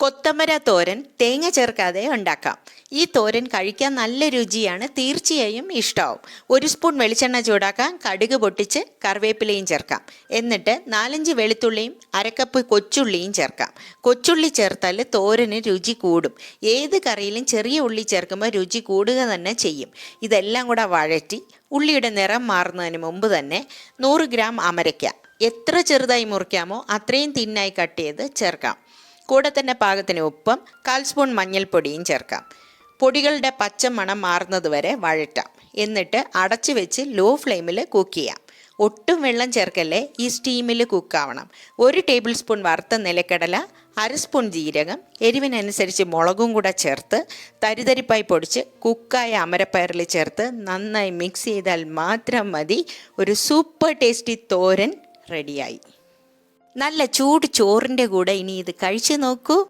കൊത്തമര തോരൻ തേങ്ങ ചേർക്കാതെ ഉണ്ടാക്കാം. ഈ തോരൻ കഴിക്കാൻ നല്ല രുചിയാണ്, തീർച്ചയായും ഇഷ്ടമാവും. 1 സ്പൂൺ വെളിച്ചെണ്ണ ചൂടാക്കാം, കടുക് പൊട്ടിച്ച് കറിവേപ്പിലയും ചേർക്കാം. എന്നിട്ട് 4-5 വെളുത്തുള്ളിയും 1 കപ്പ് കൊച്ചുള്ളിയും ചേർക്കാം. കൊച്ചുള്ളി ചേർത്താൽ തോരന് രുചി കൂടും. ഏത് കറിയിലും ചെറിയ ഉള്ളി ചേർക്കുമ്പോൾ രുചി കൂടുക തന്നെ ചെയ്യും. ഇതെല്ലാം കൂടെ വഴറ്റി ഉള്ളിയുടെ നിറം മാറുന്നതിന് മുമ്പ് തന്നെ 100 ഗ്രാം അമരയ്ക്ക എത്ര ചെറുതായി മുറിക്കാമോ അത്രയും തിന്നായി കട്ട് ചെയ്ത് ചേർക്കാം. കൂടെ തന്നെ പാകത്തിന് ഉപ്പും 1/4 സ്പൂൺ മഞ്ഞൾപ്പൊടിയും ചേർക്കാം. പൊടികളുടെ പച്ച മണം മാറുന്നത് വരെ വഴറ്റാം. എന്നിട്ട് അടച്ചു വെച്ച് ലോ ഫ്ലെയിമിൽ കുക്ക് ചെയ്യാം. ഒട്ടും വെള്ളം ചേർക്കല്ലേ, ഈ സ്റ്റീമിൽ കുക്കാവണം. 1 ടേബിൾ സ്പൂൺ വറുത്ത നിലക്കടല, 1/2 സ്പൂൺ ജീരകം, എരിവിനനുസരിച്ച് മുളകും കൂടെ ചേർത്ത് തരിതരിപ്പായി പൊടിച്ച് കുക്കായ അമരപ്പയറിൽ ചേർത്ത് നന്നായി മിക്സ് ചെയ്താൽ മാത്രം മതി. ഒരു സൂപ്പർ ടേസ്റ്റി തോരൻ റെഡിയായി. നല്ല ചൂട് ചോറിൻ്റെ കൂടെ ഇനി ഇത് കഴിച്ചു നോക്കൂ.